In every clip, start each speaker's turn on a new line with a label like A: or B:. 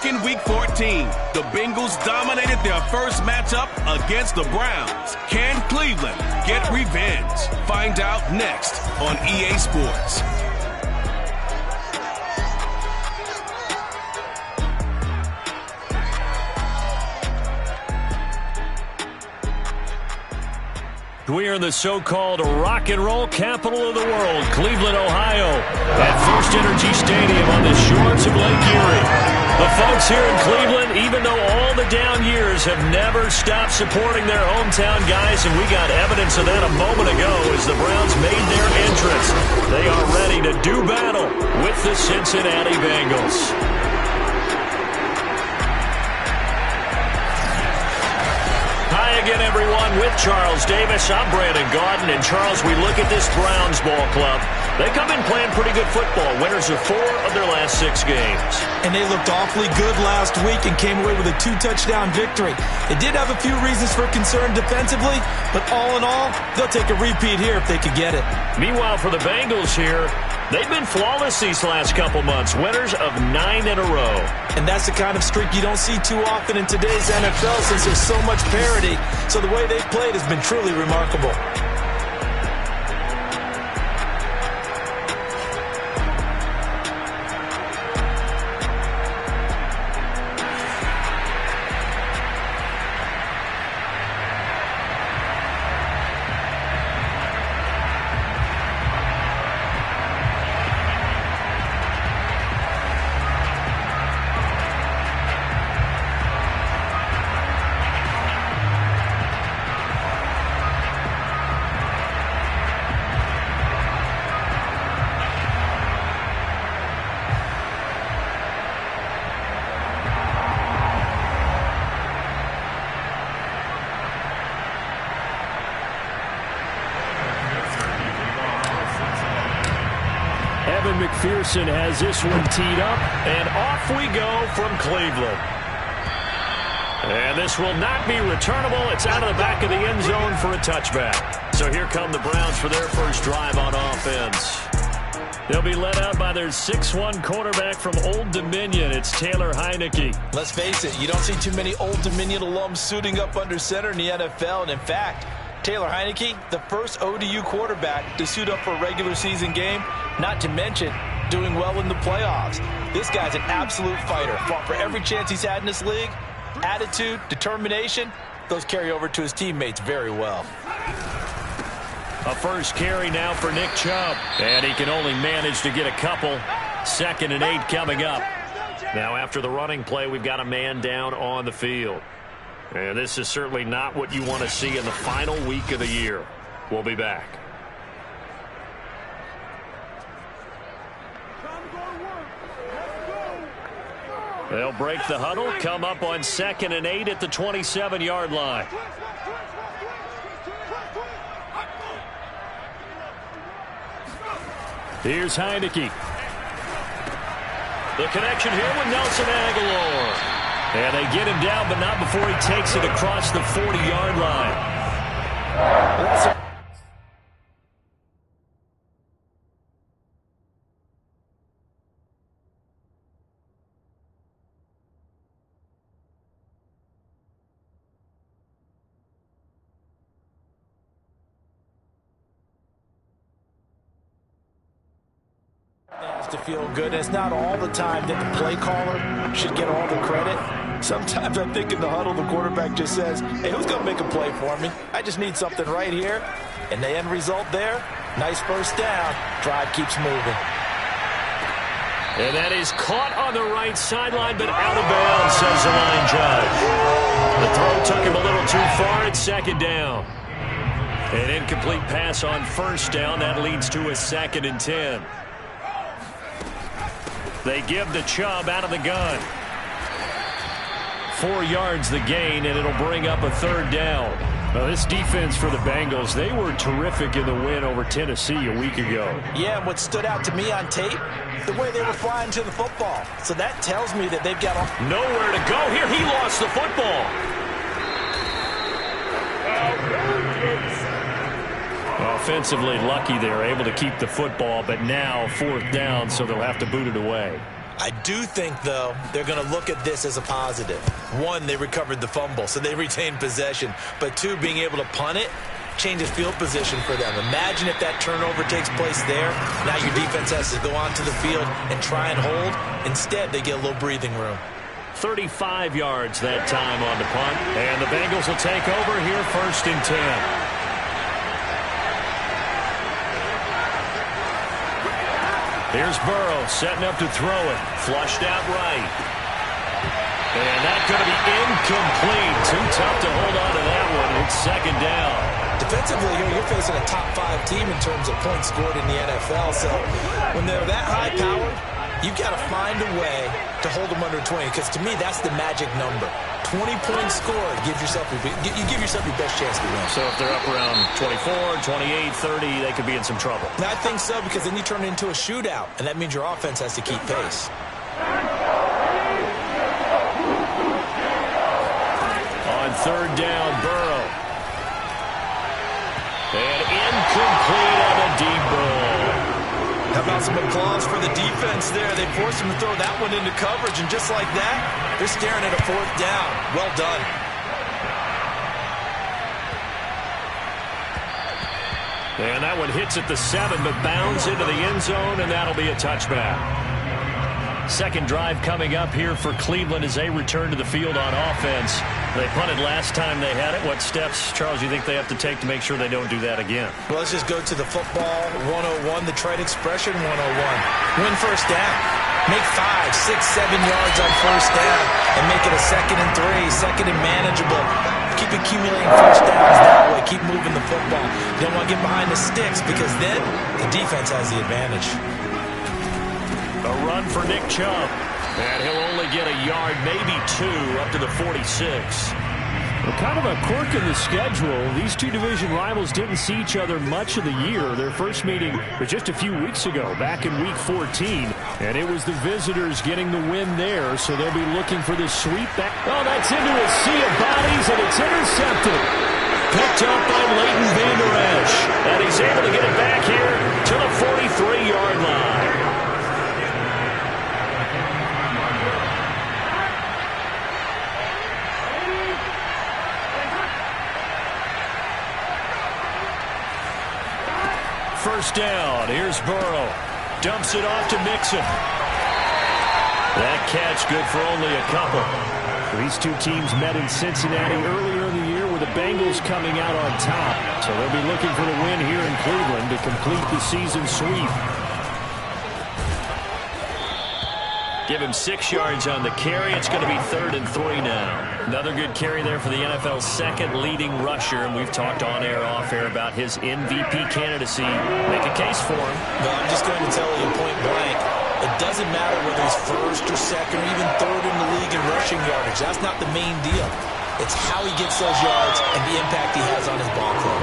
A: In Week 14, the Bengals dominated their first matchup against the Browns. Can Cleveland get revenge? Find out next on EA Sports.
B: We are in the so-called rock and roll capital of the world, Cleveland, Ohio, at First Energy Stadium on the shores of Lake Erie. The folks here in Cleveland, even though all the down years, have never stopped supporting their hometown guys, and we got evidence of that a moment ago as the Browns made their entrance. They are ready to do battle with the Cincinnati Bengals. Hi again, everyone, with Charles Davis. I'm Brandon Gaudin, and Charles, we look at this Browns ball club. They come in playing pretty good football, winners of 4 of their last 6 games.
C: And they looked awfully good last week and came away with a 2-touchdown victory. They did have a few reasons for concern defensively, but all in all, they'll take a repeat here if they could get it.
B: Meanwhile, for the Bengals here, they've been flawless these last couple months, winners of 9 in a row.
C: And that's the kind of streak you don't see too often in today's NFL since there's so much parity. So the way they've played has been truly remarkable.
B: McPherson has this one teed up, and off we go from Cleveland. And this will not be returnable. It's out of the back of the end zone for a touchback. So here come the Browns for their first drive on offense. They'll be led out by their 6'1 quarterback from Old Dominion. It's Taylor Heineke.
C: Let's face it, you don't see too many Old Dominion alums suiting up under center in the NFL. And in fact, Taylor Heineke, the first ODU quarterback to suit up for a regular season game, not to mention doing well in the playoffs. This guy's an absolute fighter. Fought for every chance he's had in this league. Attitude, determination, those carry over to his teammates very well.
B: A first carry now for Nick Chubb. And he can only manage to get a couple. 2nd and 8 coming up. Now after the running play, we've got a man down on the field. And this is certainly not what you want to see in the final week of the year. We'll be back. They'll break the huddle, come up on 2nd and 8 at the 27-yard line. Here's Heineke. The connection here with Nelson Aguilar. And they get him down, but not before he takes it across the 40-yard line.
C: To feel good. And it's not all the time that the play caller should get all the credit. Sometimes I think in the huddle, the quarterback just says, hey, who's going to make a play for me? I just need something right here. And the end result there, nice first down. Drive keeps moving.
B: And that is caught on the right sideline, but out of bounds, says the line judge. The throw took him a little too far. It's 2nd down. An incomplete pass on 1st down. That leads to a 2nd and 10. They give the Chubb out of the gun. 4 yards the gain, and it'll bring up a 3rd down. Now, this defense for the Bengals, they were terrific in the win over Tennessee a week ago.
C: Yeah, and what stood out to me on tape, the way they were flying to the football. So that tells me that they've got
B: nowhere to go here. He lost the football. Offensively lucky they're able to keep the football, but now 4th down, so they'll have to boot it away.
C: I do think, though, they're going to look at this as a positive. 1, they recovered the fumble, so they retained possession. But 2, being able to punt it changes field position for them. Imagine if that turnover takes place there. Now your defense has to go onto the field and try and hold. Instead, they get a little breathing room.
B: 35 yards that time on the punt. And the Bengals will take over here 1st and 10. Here's Burrow setting up to throw it. Flushed out right. And that's going to be incomplete. Too tough to hold on to that one. It's 2nd down.
C: Defensively, you're facing a top 5 team in terms of points scored in the NFL. So when they're that high-powered, you've got to find a way to hold them under 20. Because to me, that's the magic number. 20 points scored, you give yourself your best chance to win.
B: So if they're up around 24, 28, 30, they could be in some trouble.
C: And I think so, because then you turn it into a shootout, and that means your offense has to keep pace.
B: On 3rd down, Burrow. And incomplete on a deep ball.
C: How about some applause for the defense there? They forced him to throw that one into coverage, and just like that, they're staring at a 4th down. Well done.
B: And that one hits at the 7, but bounds into the end zone, and that'll be a touchback. 2nd drive coming up here for Cleveland as they return to the field on offense. They punted last time they had it. What steps, Charles, you think they have to take to make sure they don't do that again?
C: Well, let's just go to the football 101, the trade expression 101. Win 1st down. Make 5, 6, 7 yards on 1st down and make it a 2nd and 3, 2nd and manageable. Keep accumulating 1st downs that way. Keep moving the football. You don't want to get behind the sticks because then the defense has the advantage.
B: A run for Nick Chubb. And he'll only get a yard, maybe 2, up to the 46.
D: Well, kind of a quirk in the schedule. These two division rivals didn't see each other much of the year. Their first meeting was just a few weeks ago, back in Week 14. And it was the visitors getting the win there, so they'll be looking for the sweep back. Oh, that's into a sea of bodies, and it's intercepted.
B: Picked up by Leighton Vander Esch. And he's able to get it back here to the 43-yard line. First down. Here's Burrow. Dumps it off to Mixon. That catch good for only a couple.
D: These two teams met in Cincinnati earlier in the year with the Bengals coming out on top. So they'll be looking for the win here in Cleveland to complete the season sweep.
B: Give him 6 yards on the carry. It's going to be 3rd and 3 now. Another good carry there for the NFL's 2nd leading rusher, and we've talked on air, off air about his MVP candidacy. Make a case for him.
C: No, I'm just going to tell you point blank, It doesn't matter whether he's first or second or even third in the league in rushing yardage. That's not the main deal. It's how he gets those yards and the impact he has on his ball club.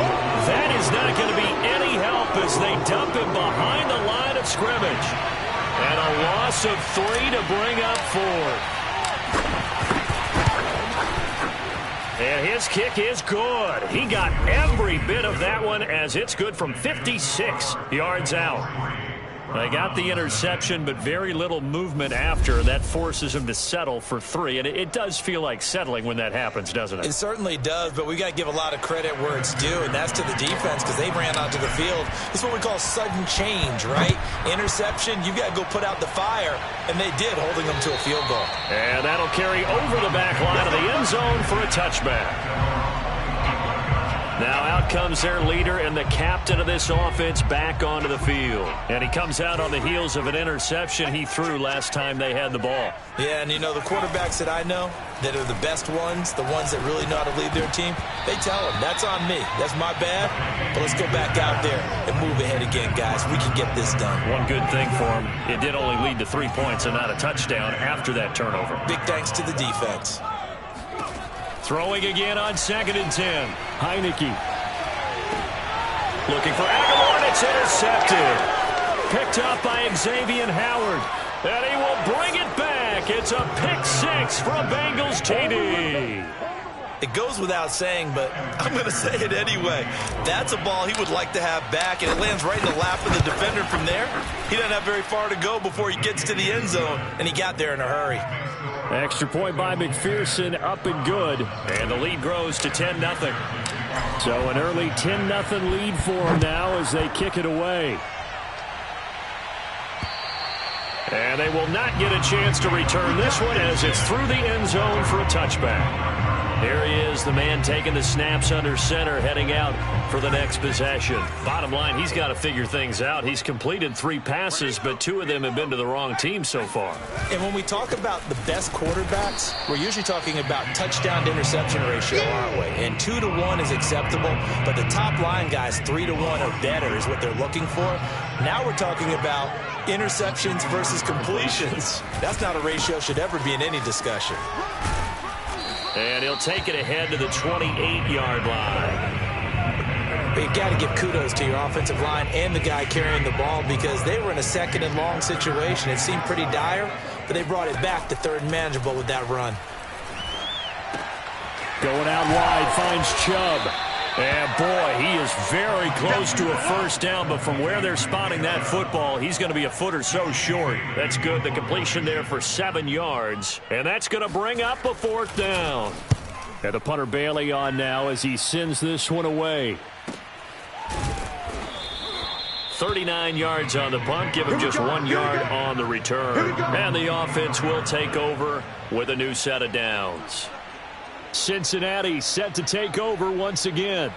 B: That is not going to be any help as they dump him behind the line of scrimmage. And a loss of 3 to bring up 4. And his kick is good. He got every bit of that one as it's good from 56 yards out. They got the interception, but very little movement after. That forces him to settle for 3. And it does feel like settling when that happens, doesn't it?
C: It certainly does, but we got to give a lot of credit where it's due, and that's to the defense because they ran onto the field. It's what we call sudden change, right? Interception, you got to go put out the fire, and they did, holding them to a field goal.
B: And that'll carry over the back line of the end zone for a touchback. Now out comes their leader and the captain of this offense back onto the field. And he comes out on the heels of an interception he threw last time they had the ball.
C: Yeah, and you know, the quarterbacks that I know that are the best ones, the ones that really know how to lead their team, they tell them, that's on me. That's my bad, but let's go back out there and move ahead again, guys. We can get this done.
B: One good thing for him, it did only lead to 3 points and not a touchdown after that turnover.
C: Big thanks to the defense.
B: Throwing again on 2nd and 10. Heineke. Looking for Aguilar, and it's intercepted. Picked up by Xavier Howard. And he will bring it back. It's a pick 6 for a Bengals TD.
C: It goes without saying, but I'm going to say it anyway. That's a ball he would like to have back, and it lands right in the lap of the defender from there. He doesn't have very far to go before he gets to the end zone, and he got there in a hurry.
B: Extra point by McPherson, up and good. And the lead grows to 10-0. So an early 10-0 lead for them now as they kick it away. And they will not get a chance to return this one as it's through the end zone for a touchback. There he is, the man taking the snaps under center, heading out for the next possession. Bottom line, he's got to figure things out. He's completed 3 passes, but 2 of them have been to the wrong team so far.
C: And when we talk about the best quarterbacks, we're usually talking about touchdown to interception ratio, aren't we? And 2-to-1 is acceptable, but the top line guys, 3-to-1 or better is what they're looking for. Now we're talking about interceptions versus completions. That's not a ratio should ever be in any discussion.
B: And he'll take it ahead to the 28-yard line.
C: But you've got to give kudos to your offensive line and the guy carrying the ball because they were in a 2nd and long situation. It seemed pretty dire, but they brought it back to 3rd and manageable with that run.
B: Going out wide, finds Chubb. And boy, he is very close to a first down, but from where they're spotting that football, he's going to be a foot or so short. That's good. The completion there for 7 yards. And that's going to bring up a 4th down. And the punter Bailey on now as he sends this one away. 39 yards on the punt, give him just 1 yard on the return. And the offense will take over with a new set of downs. Cincinnati set to take over once again.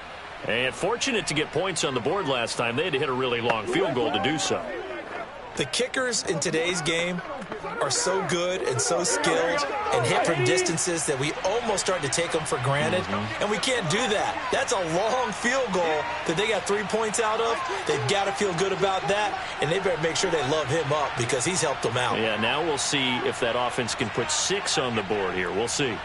B: And fortunate to get points on the board last time. They had to hit a really long field goal to do so.
C: The kickers in today's game are so good and so skilled and hit from distances that we almost start to take them for granted. And we can't do that. That's a long field goal that they got 3 points out of. They've got to feel good about that, and they better make sure they love him up because he's helped them out.
B: Yeah, now we'll see if that offense can put 6 on the board here. We'll see.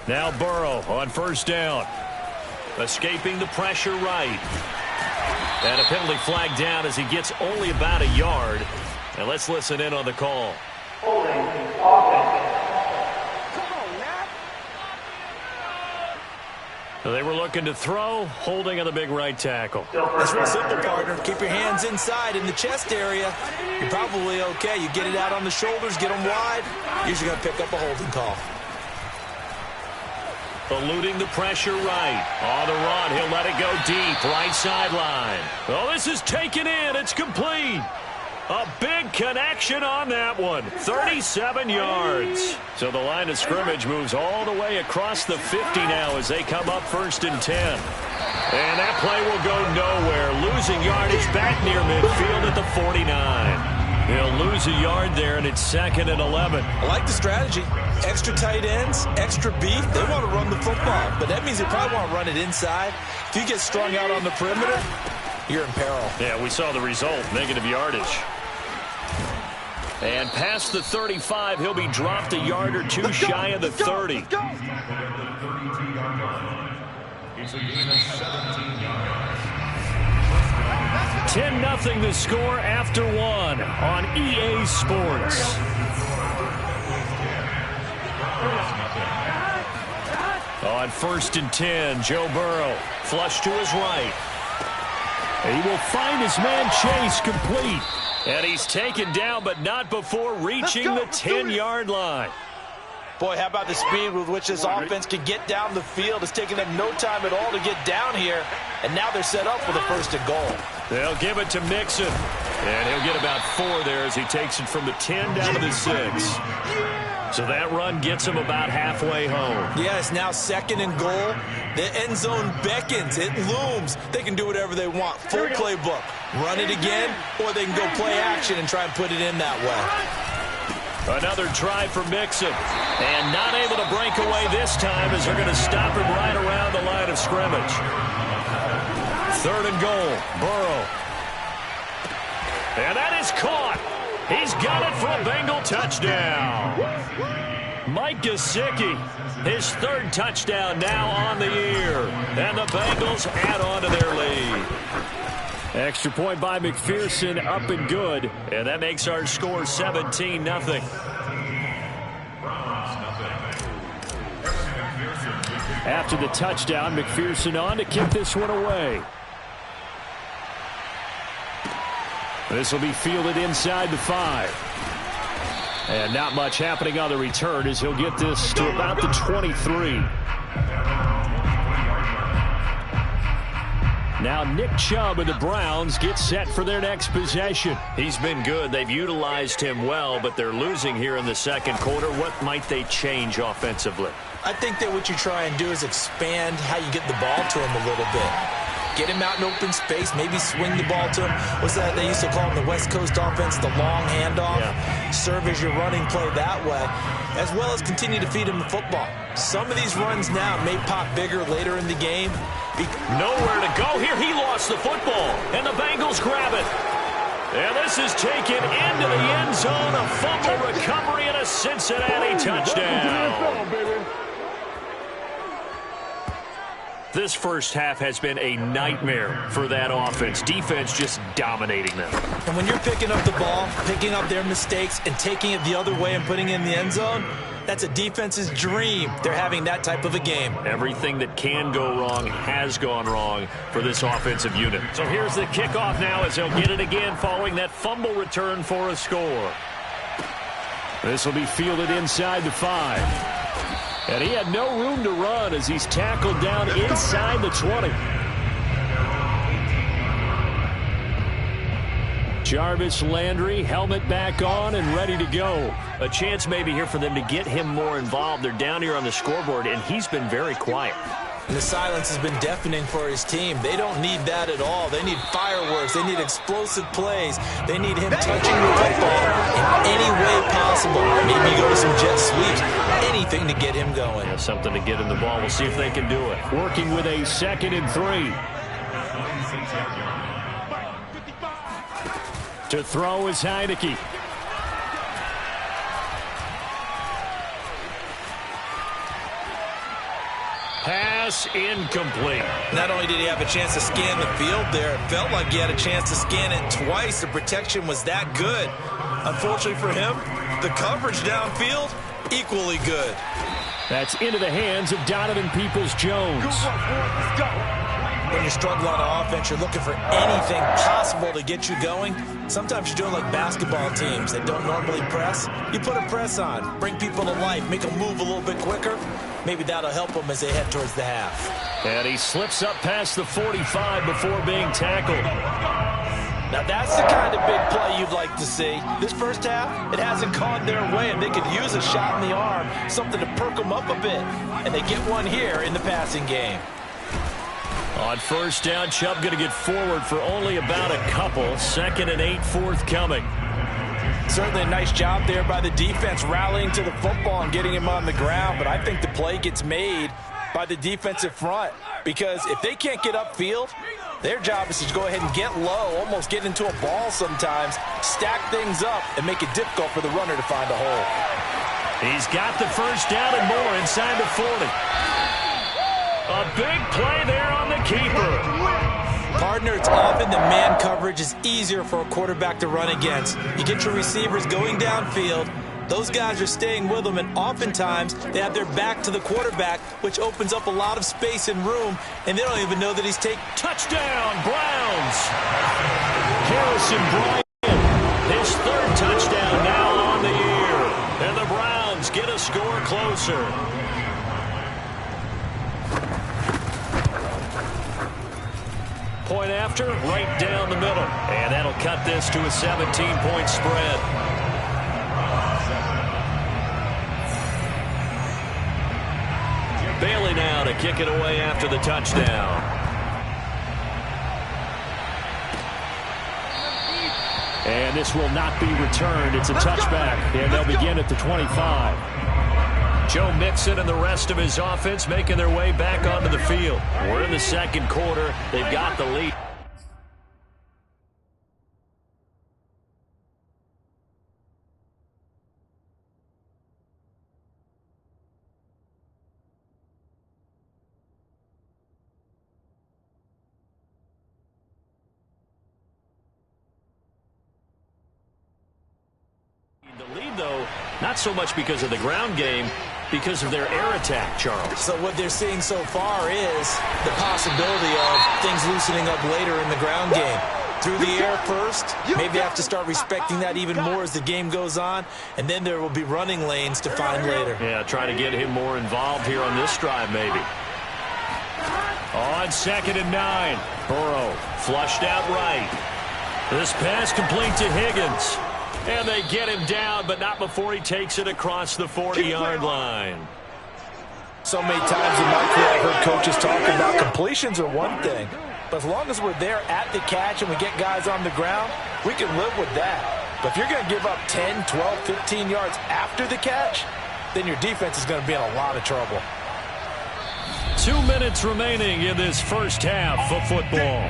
B: Now Burrow on first down. Escaping the pressure right. And a penalty flag down as he gets only about a yard. And let's listen in on the call.
E: Holding offense.
B: So they were looking to throw, holding on the big right tackle.
C: That's real simple, partner. Keep your hands inside in the chest area. You're probably okay. You get it out on the shoulders, get them wide. Usually going to pick up a holding call.
B: Eluding the pressure right. On the run, he'll let it go deep. Right sideline. Oh, this is taken in. It's complete. A big connection on that one. 37 yards. So the line of scrimmage moves all the way across the 50 now as they come up 1st and 10. And that play will go nowhere. Losing yardage back near midfield at the 49. He'll lose a yard there, and it's 2nd and 11.
C: I like the strategy. Extra tight ends, extra beef. They want to run the football, but that means they probably want to run it inside. If you get strung out on the perimeter, you're in peril.
B: Yeah, we saw the result, negative yardage. And past the 35, he'll be dropped a yard or two shy of the 30. 10-0 the score after 1 on EA Sports. On 1st and 10, Joe Burrow, flush to his right. He will find his man Chase complete. And he's taken down, but not before reaching the 10-yard line.
C: Boy, how about the speed with which this offense can get down the field? It's taken them no time at all to get down here. And now they're set up for the 1st and goal.
B: They'll give it to Mixon. And he'll get about 4 there as he takes it from the 10 down to the 6. So that run gets him about halfway home.
C: Yeah, it's now 2nd and goal. The end zone beckons. It looms. They can do whatever they want. Full playbook. Run it again, or they can go play action and try and put it in that way.
B: Another try for Mixon. And not able to break away this time as they're going to stop him right around the line of scrimmage. 3rd and goal. Burrow. And that is caught. He's got it for a Bengal touchdown. Mike Gesicki, his 3rd touchdown now on the year. And the Bengals add on to their lead. Extra point by McPherson, up and good. And that makes our score 17-0. After the touchdown, McPherson on to kick this one away. This will be fielded inside the 5. And not much happening on the return as he'll get this to about the 23. Now Nick Chubb and the Browns get set for their next possession. He's been good. They've utilized him well, but they're losing here in the 2nd quarter. What might they change offensively?
C: I think that what you try and do is expand how you get the ball to him a little bit. Get him out in open space, maybe swing the ball to him. What's that they used to call in the West Coast offense, the long handoff? Yeah. Serve as your running play that way, as well as continue to feed him the football. Some of these runs now may pop bigger later in the game.
B: Nowhere to go here. He lost the football, and the Bengals grab it. And this is taken into the end zone. A fumble recovery and a Cincinnati touchdown. This first half has been a nightmare for that offense. Defense just dominating them.
C: And when you're picking up the ball, picking up their mistakes, and taking it the other way and putting it in the end zone, that's a defense's dream. They're having that type of a game.
B: Everything that can go wrong has gone wrong for this offensive unit. So here's the kickoff now as they'll get it again following that fumble return for a score. This will be fielded inside the 5. And he had no room to run as he's tackled down inside the 20. Jarvis Landry, helmet back on and ready to go. A chance maybe here for them to get him more involved. They're down here on the scoreboard, and he's been very quiet.
C: And the silence has been deafening for his team. They don't need that at all. They need fireworks. They need explosive plays. They need him touching the football in any way possible. Maybe go to some jet sweeps. Anything to get him going.
B: Yeah, something to get him the ball. We'll see if they can do it.
D: Working with a 2nd and 3. To throw is Heineke.
B: Pass incomplete.
C: Not only did he have a chance to scan the field there, it felt like he had a chance to scan it twice. The protection was that good. Unfortunately for him, the coverage downfield, equally good.
D: That's into the hands of Donovan Peoples-Jones.
C: When you're struggling on offense, you're looking for anything possible to get you going. Sometimes you're doing like basketball teams that don't normally press. You put a press on, bring people to life, make them move a little bit quicker. Maybe that'll help them as they head towards the half.
B: And he slips up past the 45 before being tackled.
C: Now that's the kind of big play you'd like to see. This first half, it hasn't gone their way, and they could use a shot in the arm, something to perk them up a bit. And they get one here in the passing game.
B: On first down, Chubb going to get forward for only about a couple. 2nd and 8 forthcoming.
C: Certainly a nice job there by the defense rallying to the football and getting him on the ground, but I think the play gets made by the defensive front because if they can't get upfield, their job is to go ahead and get low, almost get into a ball sometimes, stack things up, and make it difficult for the runner to find a hole.
B: He's got the first down and more inside the 40. A big play there on the keeper.
C: Partner, it's often that man coverage is easier for a quarterback to run against. You get your receivers going downfield. Those guys are staying with them, and oftentimes they have their back to the quarterback, which opens up a lot of space and room, and they don't even know that he's taking.
B: Touchdown, Browns! Harrison Bryant, his 3rd touchdown now on the year. And the Browns get a score closer. Point after, right down the middle. And that'll cut this to a 17-point spread. Bailey now to kick it away after the touchdown.
D: And this will not be returned. It's a touchback, and they'll begin at the 25.
B: Joe Mixon and the rest of his offense making their way back onto the field. We're in the 2nd quarter. They've got the lead. The lead, though, not so much because of the ground game, because of their air attack, Charles.
C: So what they're seeing so far is the possibility of things loosening up later in the ground game. Through the air first, maybe they have to start respecting that even more as the game goes on, and then there will be running lanes to find later.
B: Yeah, trying to get him more involved here on this drive, maybe. On 2nd and 9, Burrow flushed out right. This pass complete to Higgins. And they get him down, but not before he takes it across the 40-yard line.
C: So many times in my career I've heard coaches talk about completions are one thing. But as long as we're there at the catch and we get guys on the ground, we can live with that. But if you're going to give up 10, 12, 15 yards after the catch, then your defense is going to be in a lot of trouble.
B: 2 minutes remaining in this first half of football.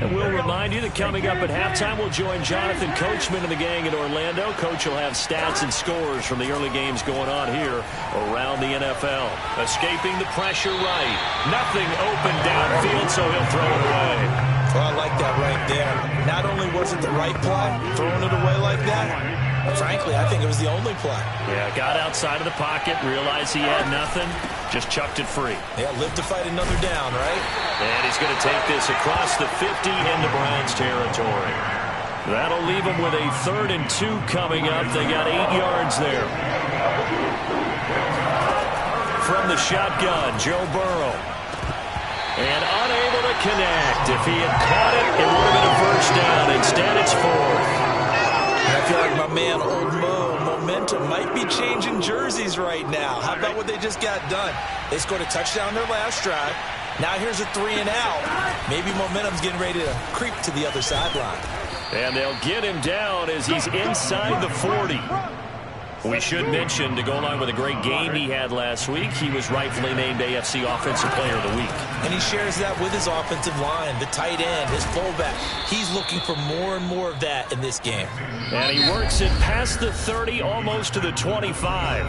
B: And we'll remind you that coming up at halftime, we'll join Jonathan Coachman and the gang in Orlando. Coach will have stats and scores from the early games going on here around the NFL. Escaping the pressure right. Nothing open downfield, so he'll throw it away.
C: Well, I like that right there. Not only was it the right play, throwing it away like that, but frankly, I think it was the only play.
B: Yeah, got outside of the pocket, realized he had nothing, just chucked it free.
C: Yeah, live to fight another down, right?
B: And he's going to take this across the 50 into Browns territory. That'll leave them with a 3rd and 2 coming up. They got 8 yards there. From the shotgun, Joe Burrow. And unable to connect. If he had caught it, it would have been a first down. Instead, it's 4th.
C: And I feel like my man, Old Mo, momentum might be changing jerseys right now. How about what they just got done? They scored a touchdown their last drive. Now here's a 3 and out. Maybe momentum's getting ready to creep to the other sideline.
B: And they'll get him down as he's inside the 40. We should mention, to go along with a great game he had last week, he was rightfully named AFC Offensive Player of the Week.
C: And he shares that with his offensive line, the tight end, his fullback. He's looking for more and more of that in this game.
B: And he works it past the 30, almost to the 25.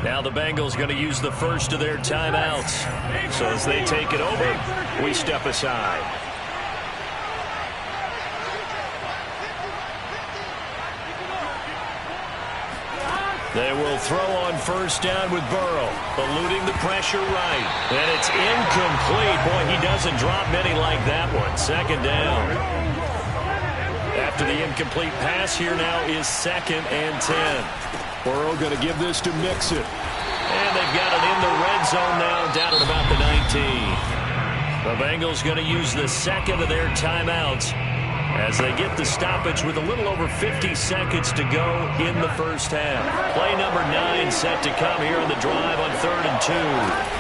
B: Now the Bengals going to use the first of their timeouts. So as they take it over, we step aside. They will throw on first down with Burrow, eluding the pressure right. And it's incomplete. Boy, he doesn't drop many like that one. Second down. After the incomplete pass, here now is 2nd and 10.
D: Burrow going to give this to Mixon.
B: And they've got it in the red zone now, down at about the 19. The Bengals going to use the second of their timeouts as they get the stoppage with a little over 50 seconds to go in the first half. Play number 9 set to come here on the drive on 3rd and 2.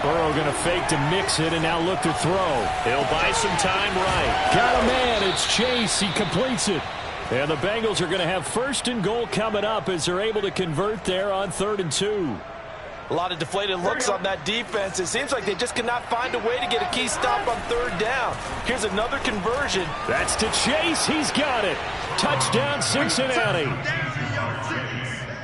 D: Burrow going to fake to Mixon and now look to throw.
B: He'll buy some time right.
D: Got a man. It's Chase. He completes it. And the Bengals are going to have 1st and goal coming up as they're able to convert there on 3rd and 2.
C: A lot of deflated looks on that defense. It seems like they just cannot find a way to get a key stop on 3rd down. Here's another conversion.
D: That's to Chase. He's got it. Touchdown, Cincinnati.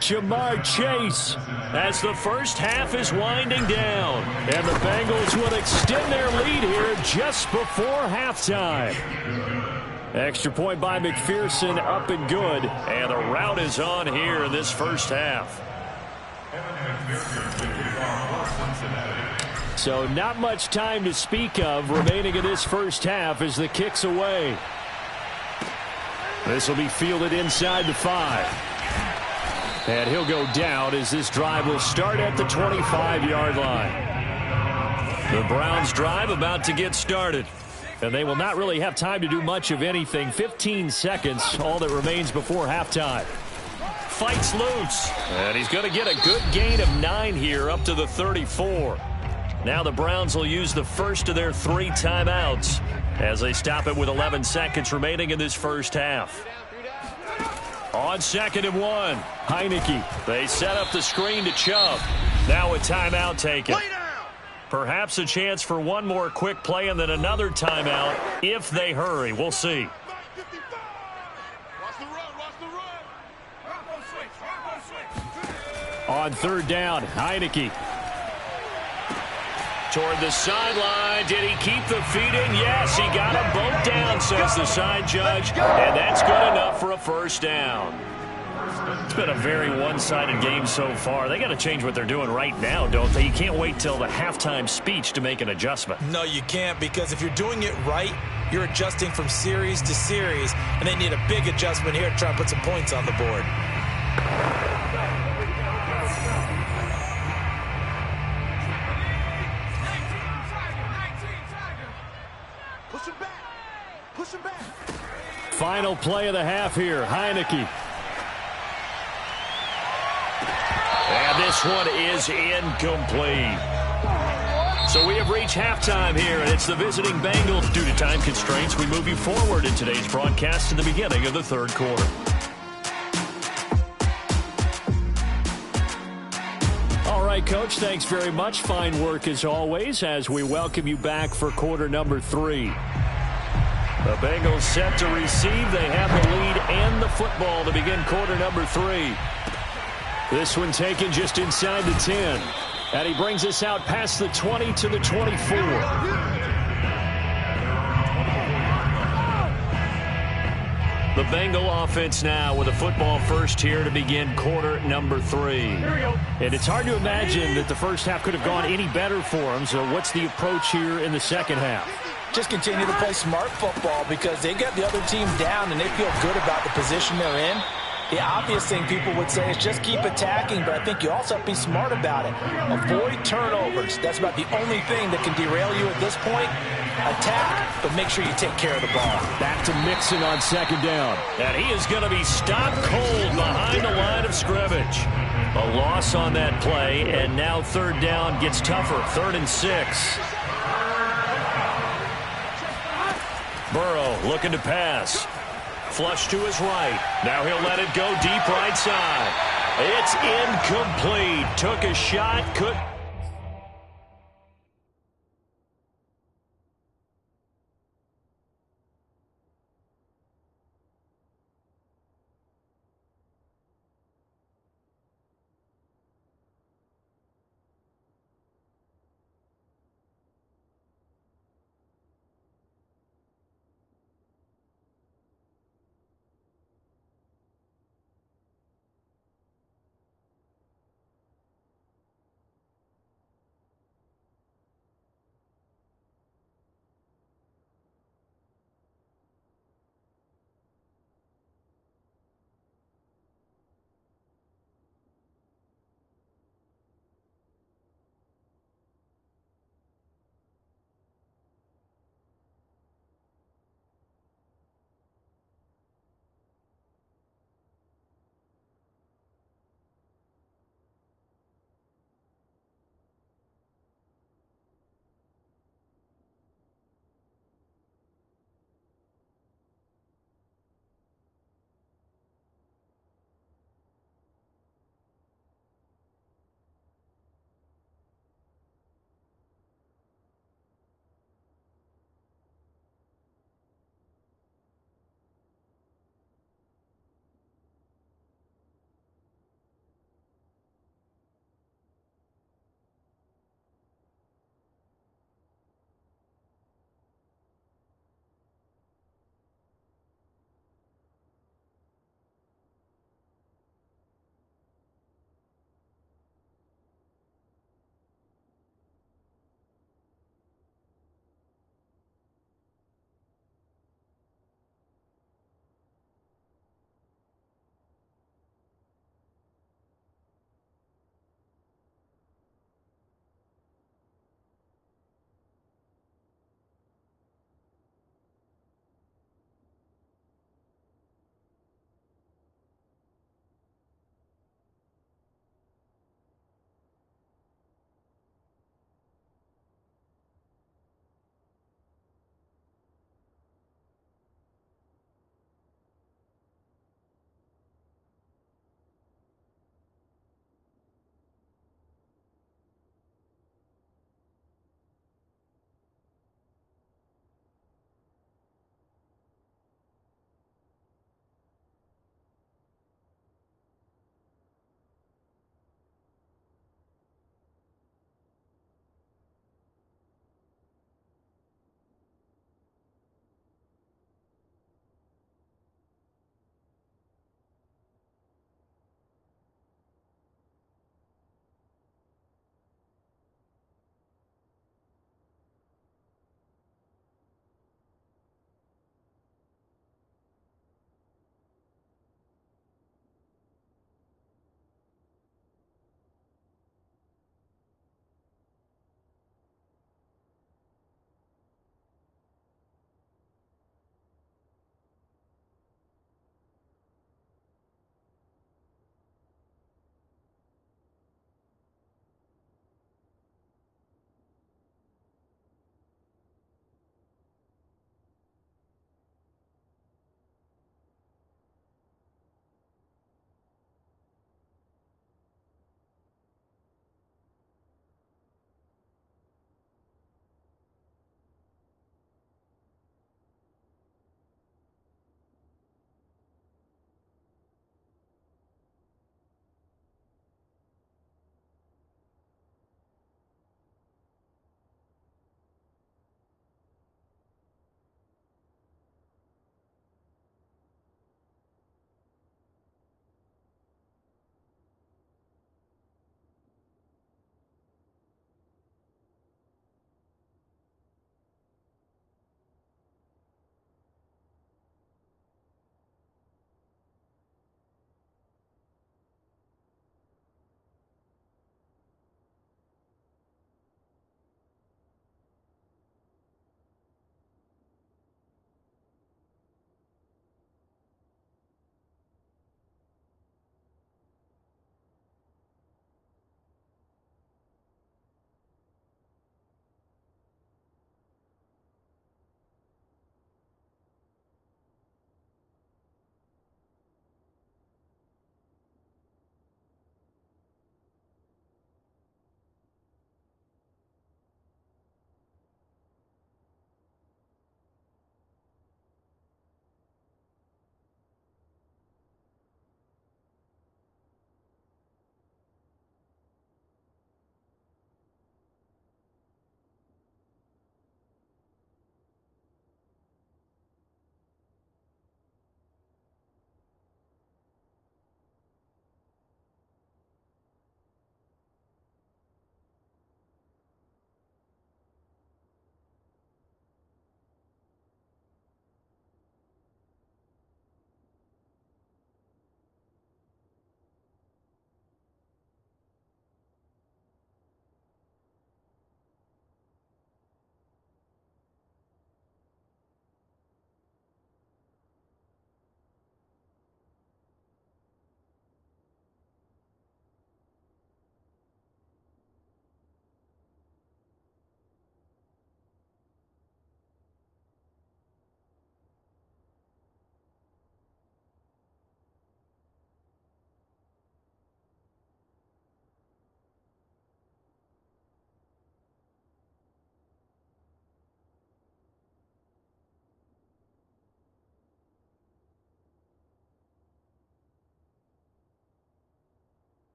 D: Jamar Chase.
B: As the first half is winding down.
D: And the Bengals will extend their lead here just before halftime. Extra point by McPherson, up and good.
B: And the route is on here in this first half.
D: So not much time to speak of remaining in this first half as the kick's away. This will be fielded inside the 5. And he'll go down as this drive will start at the 25-yard line. The Browns' drive about to get started. And they will not really have time to do much of anything. 15 seconds, all that remains before halftime.
B: Fights loose. And he's going to get a good gain of 9 here up to the 34. Now the Browns will use the first of their 3 timeouts as they stop it with 11 seconds remaining in this first half. On 2nd and 1,
D: Heineke.
B: They set up the screen to Chubb. Now a timeout taken. Perhaps a chance for one more quick play and then another timeout if they hurry. We'll see.
D: On 3rd down, Heineke.
B: Toward the sideline. Did he keep the feet in? Yes, he got them both down, says the side judge. And that's good enough for a first down. It's been a very one-sided game so far. They got to change what they're doing right now, don't they? You can't wait till the halftime speech to make an adjustment.
C: No, you can't, because if you're doing it right, you're adjusting from series to series, and they need a big adjustment here to try and put some points on the board.
D: Final play of the half here, Heineke.
B: And this one is incomplete. So we have reached halftime here, and it's the visiting Bengals. Due to time constraints, we move you forward in today's broadcast to the beginning of the 3rd quarter.
D: All right, Coach, thanks very much. Fine work as always as we welcome you back for quarter number 3.
B: The Bengals set to receive. They have the lead and the football to begin quarter number 3.
D: This one taken just inside the 10. And he brings us out past the 20 to the 24.
B: The Bengal offense now with a football first here to begin quarter number 3.
D: And it's hard to imagine that the first half could have gone any better for them. So what's the approach here in the second half?
C: Just continue to play smart football because they got the other team down and they feel good about the position they're in. The obvious thing people would say is just keep attacking, but I think you also have to be smart about it. Avoid turnovers. That's about the only thing that can derail you at this point. Attack, but make sure you take care of the ball.
D: Back to Mixon on 2nd down.
B: And he is going to be stopped cold behind the line of scrimmage. A loss on that play, and now 3rd down gets tougher. 3rd and 6. Burrow looking to pass. Flush to his right. Now he'll let it go deep right side. It's incomplete. Took a shot.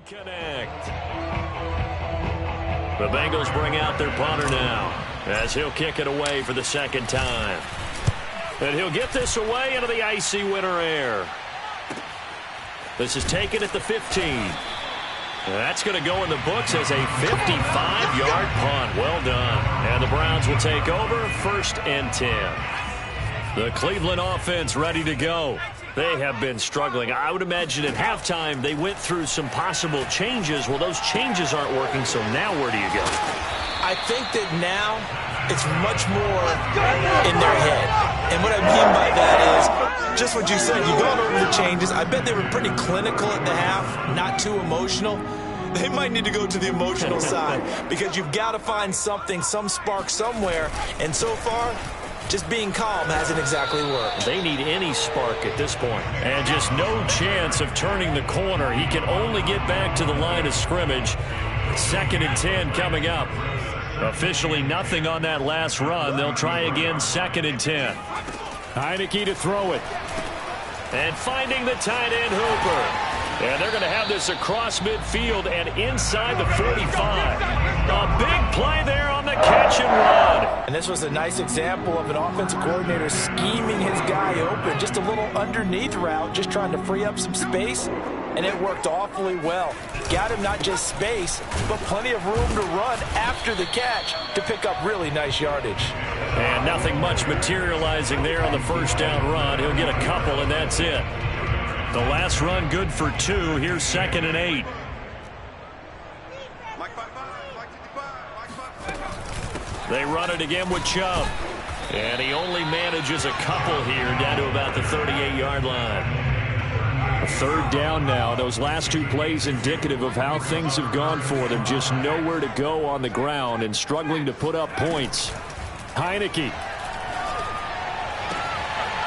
B: connect. The Bengals bring out their punter now as he'll kick it away for the second time. And he'll get this away into the icy winter air. This is taken at the 15. That's going to go in the books as a 55-yard punt. Well done. And the Browns will take over, 1st and 10. The Cleveland offense ready to go. They have been struggling. I would imagine at halftime they went through some possible changes. Well, those changes aren't working, so now where do you go?
C: I think that now it's much more in their head. And what I mean by that is just what you said. You've gone over the changes. I bet they were pretty clinical at the half, not too emotional. They might need to go to the emotional side because you've got to find something, some spark somewhere. And so far, just being calm hasn't exactly worked.
B: They need any spark at this point. And just no chance of turning the corner. He can only get back to the line of scrimmage. 2nd and 10 coming up. Officially nothing on that last run. They'll try again, 2nd and 10.
D: Heineke to throw it.
B: And finding the tight end Hooper. And they're going to have this across midfield and inside the 45. A big play there on the catch and run.
C: And this was a nice example of an offensive coordinator scheming his guy open. Just a little underneath route, just trying to free up some space. And it worked awfully well. Got him not just space, but plenty of room to run after the catch to pick up really nice yardage.
B: And nothing much materializing there on the first down run. He'll get a couple, and that's it. The last run good for 2. Here's 2nd and 8. They run it again with Chubb. And he only manages a couple here down to about the 38-yard line.
D: 3rd down now. Those last 2 plays indicative of how things have gone for them. Just nowhere to go on the ground and struggling to put up points. Heineke.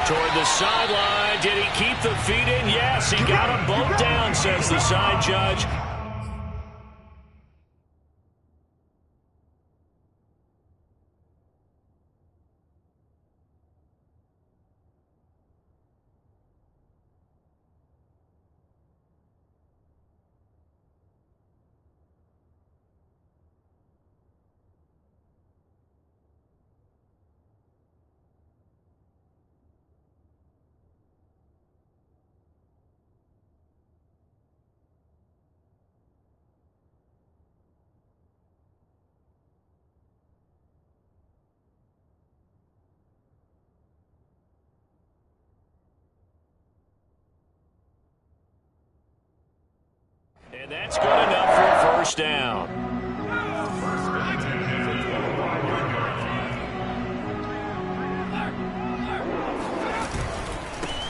B: Toward the sideline. Did he keep the feet in? Yes, he got them both down, says the side judge. And that's good enough for a 1st down.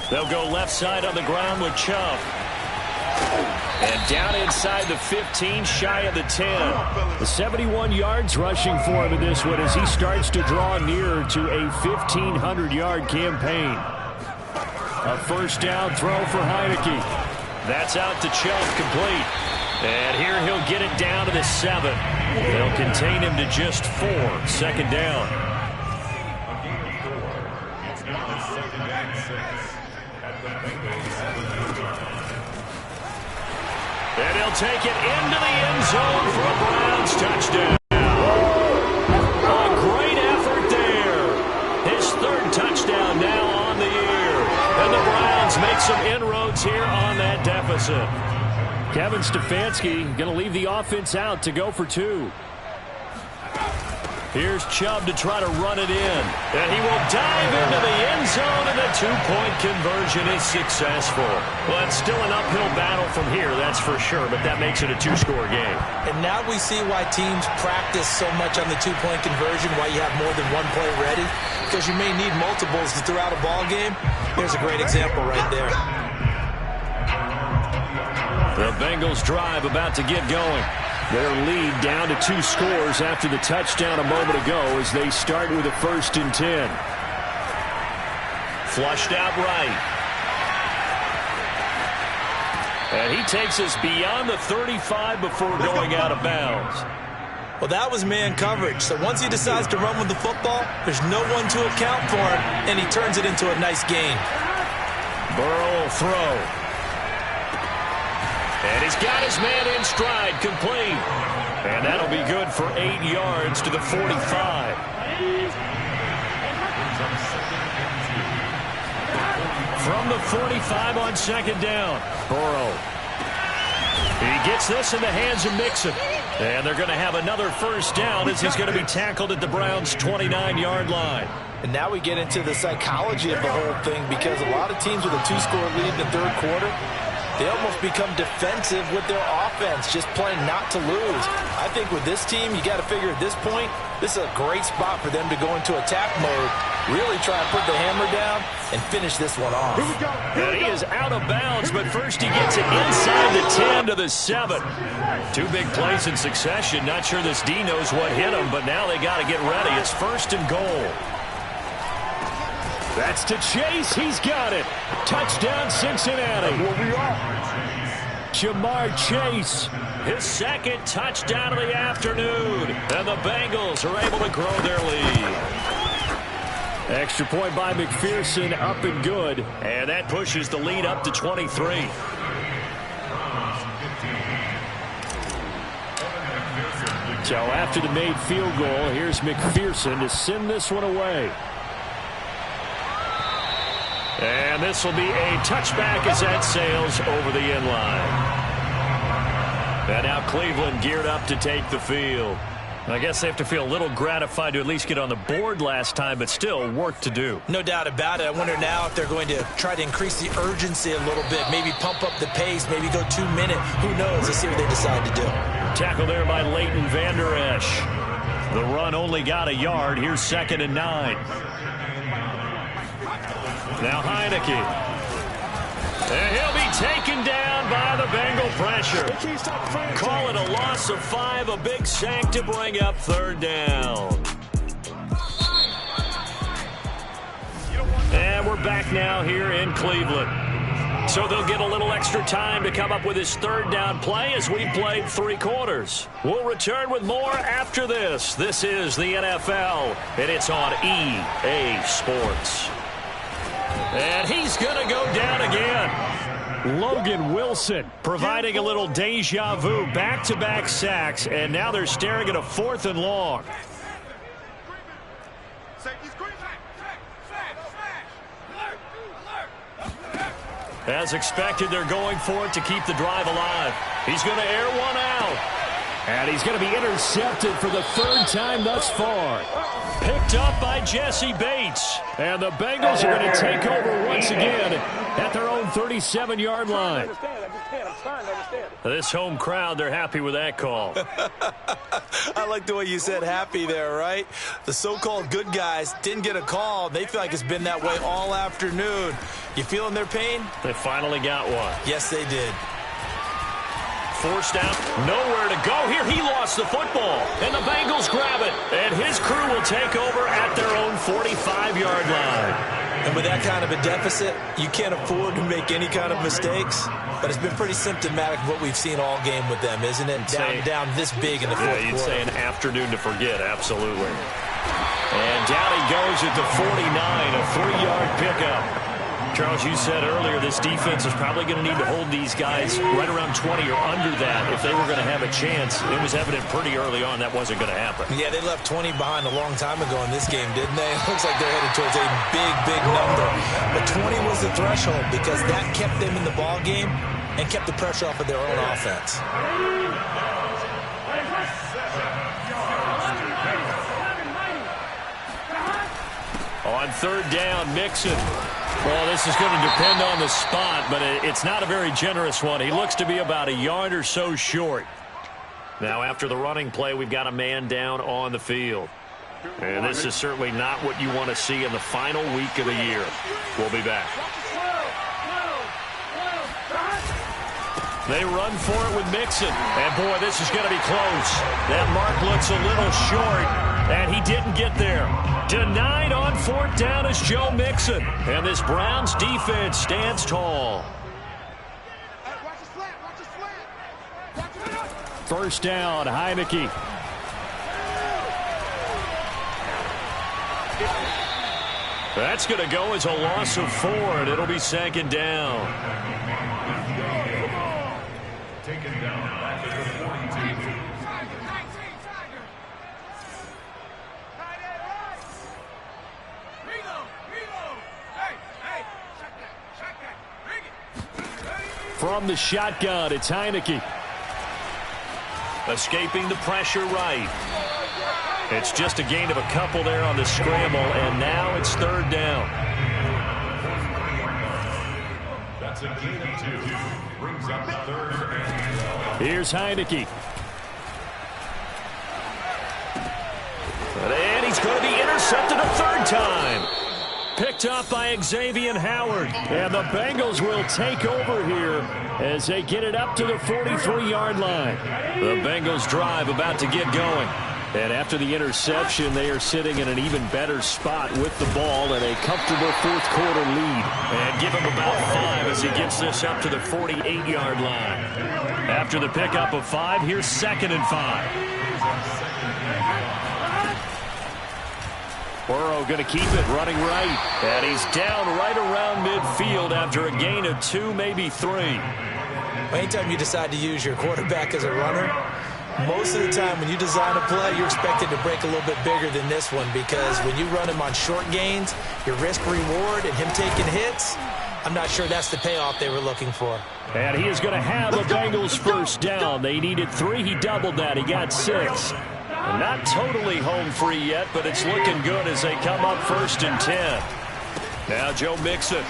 B: They'll go left side on the ground with Chubb. And down inside the 15, shy of the 10.
D: The 71 yards rushing for him in this one as he starts to draw nearer to a 1,500-yard campaign. A 1st down throw for Heineke.
B: That's out to Chubb, complete. And here he'll get it down to the 7. They'll contain him to just 4. 2nd down. And he'll take it into the end zone for a Browns touchdown. A great effort there. His 3rd touchdown now on the year. And the Browns make some inroads here on that deficit.
D: Kevin Stefanski going to leave the offense out to go for 2.
B: Here's Chubb to try to run it in. And he will dive into the end zone, and the 2-point conversion is successful. Well, it's still an uphill battle from here, that's for sure, but that makes it a 2-score game.
C: And now we see why teams practice so much on the 2-point conversion, why you have more than one play ready, because you may need multiples throughout a ball game. Here's a great example right there.
B: The Bengals drive about to get going.
D: Their lead down to 2 scores after the touchdown a moment ago as they start with a 1st and 10.
B: Flushed out right. And he takes us beyond the 35 before going out of bounds.
C: Well, that was man coverage. So once he decides to run with the football, there's no one to account for him, and he turns it into a nice gain.
B: Burrow will throw. And He's got his man in stride, complete. And that'll be good for 8 yards to the 45. From the 45 on second down, Burrow. He gets this in the hands of Mixon. And they're going to have another first down as he's going to be tackled at the Browns' 29-yard line.
C: And now we get into the psychology of the whole thing, because a lot of teams with a 2-score lead in the third quarter, they almost become defensive with their offense, just playing not to lose. I think with this team, you got to figure at this point, this is a great spot for them to go into attack mode, really try to put the hammer down and finish this one off.
B: And he is out of bounds, but first he gets it inside the 10 to the 7. 2 big plays in succession. Not sure this D knows what hit him, but now they got to get ready. It's first and goal.
D: That's to Chase. He's got it. Touchdown, Cincinnati. Jamar Chase.
B: His second touchdown of the afternoon. And the Bengals are able to grow their lead.
D: Extra point by McPherson, up and good.
B: And that pushes the lead up to 23.
D: So after the made field goal, here's McPherson to send this one away.
B: And this will be a touchback as that sails over the end line. And now Cleveland geared up to take the field. I guess they have to feel a little gratified to at least get on the board last time, but still work to do.
C: No doubt about it. I wonder now if they're going to try to increase the urgency a little bit, maybe pump up the pace, maybe go 2 minute. Who knows? Let's see what they decide to do.
B: Tackle there by Leighton Vander Esch. The run only got a yard. Here's 2nd and 9. Now Heineke. And he'll be taken down by the Bengal pressure. Call it a loss of 5, a big sack to bring up 3rd down. And we're back now here in Cleveland. So they'll get a little extra time to come up with his 3rd down play as we played 3 quarters. We'll return with more after this. This is the NFL, and it's on EA Sports. And he's going to go down again.
D: Logan Wilson
B: providing a little deja vu, back-to-back sacks, and now they're staring at a 4th and long. As expected, they're going for it to keep the drive alive. He's going to air one out.
D: And he's going to be intercepted for the 3rd time thus far.
B: Picked up by Jesse Bates.
D: And the Bengals are going to take over once again at their own 37-yard line.
B: This home crowd, they're happy with that call.
C: I like the way you said happy there, right? The so-called good guys didn't get a call. They feel like it's been that way all afternoon. You feeling their pain?
B: They finally got one.
C: Yes, they did.
B: Forced out, nowhere to go. Here he lost the football, and the Bengals grab it. And his crew will take over at their own 45-yard line.
C: And with that kind of a deficit, you can't afford to make any kind of mistakes. But it's been pretty symptomatic of what we've seen all game with them, isn't it? Down this big in the fourth quarter.
B: You'd say an afternoon to forget, absolutely. And down he goes at the 49, a 3-yard pickup. Charles, you said earlier this defense is probably going to need to hold these guys right around 20 or under that if they were going to have a chance. It was evident pretty early on that wasn't going to happen.
C: Yeah, they left 20 behind a long time ago in this game, didn't they? It looks like they're headed towards a big, big number. But 20 was the threshold because that kept them in the ball game and kept the pressure off of their own offense.
B: On 3rd down, Mixon. Well, this is going to depend on the spot, but it's not a very generous one. He looks to be about a yard or so short. Now, after the running play, we've got a man down on the field. And this is certainly not what you want to see in the final week of the year. We'll be back. They run for it with Mixon. And, boy, this is going to be close. That mark looks a little short, and he didn't get there. Denied on 4th down is Joe Mixon. And this Browns defense stands tall.
D: First down, Heineke.
B: That's going to go as a loss of 4, and it'll be 2nd down.
D: From the shotgun, it's Heineke.
B: Escaping the pressure right. It's just a gain of a couple there on the scramble, and now it's third down.
F: That's a gain of 2. Brings up third and 12.
D: Here's Heineke.
B: And he's going to be intercepted a third time. Picked up by Xavier Howard.
D: And the Bengals will take over here as they get it up to the 43-yard line.
B: The Bengals drive about to get going.
D: And after the interception, they are sitting in an even better spot with the ball and a comfortable fourth-quarter lead.
B: And give him about 5 as he gets this up to the 48-yard line. After the pickup of 5, here's 2nd and 5.
D: Burrow going to keep it running right.
B: And he's down right around midfield after a gain of 2, maybe 3.
C: Anytime you decide to use your quarterback as a runner, most of the time when you design a play, you're expected to break a little bit bigger than this one, because when you run him on short gains, your risk-reward and him taking hits, I'm not sure that's the payoff they were looking for.
D: And he is going to have the Bengals first down. They needed 3. He doubled that. He got 6.
B: Not totally home free yet, but it's looking good as they come up 1st and 10. Now Joe Mixon.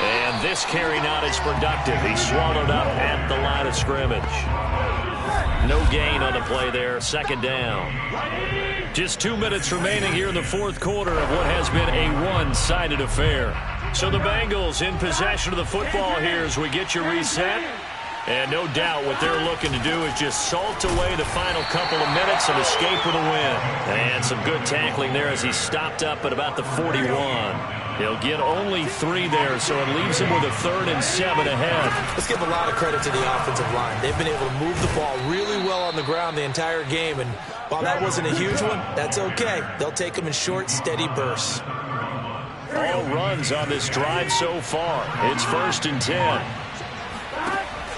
B: And this carry not as productive. He swallowed up at the line of scrimmage. No gain on the play there. 2nd down. Just 2 minutes remaining here in the fourth quarter of what has been a one-sided affair. So the Bengals in possession of the football here as we get you reset. And no doubt what they're looking to do is just salt away the final couple of minutes and escape with a win. And some good tackling there as he stopped up at about the 41. He'll get only 3 there, so it leaves him with a 3rd and 7 ahead.
C: Let's give a lot of credit to the offensive line. They've been able to move the ball really well on the ground the entire game, and while that wasn't a huge one, that's okay. They'll take them in short, steady bursts.
B: All runs on this drive so far. It's 1st and 10.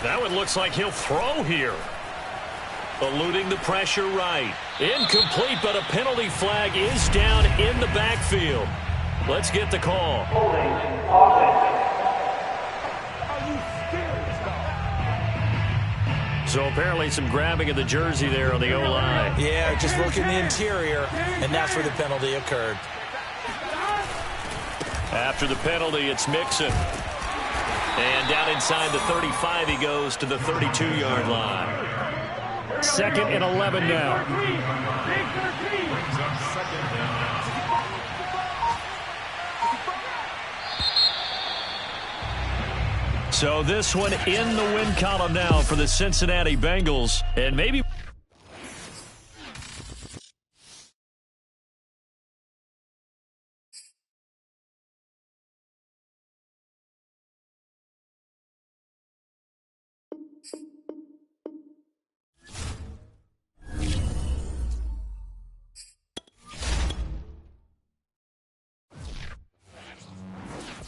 B: That one looks like he'll throw here. Eluding the pressure right. Incomplete, but a penalty flag is down in the backfield. Let's get the call.
E: Holding offense.
B: So apparently some grabbing of the jersey there on the O-line.
C: Yeah, just look in the interior, and that's where the penalty occurred.
B: After the penalty, it's Mixon. And down inside the 35, he goes to the 32-yard line.
D: 2nd and 11 now. So this one in the win column now for the Cincinnati Bengals. And maybe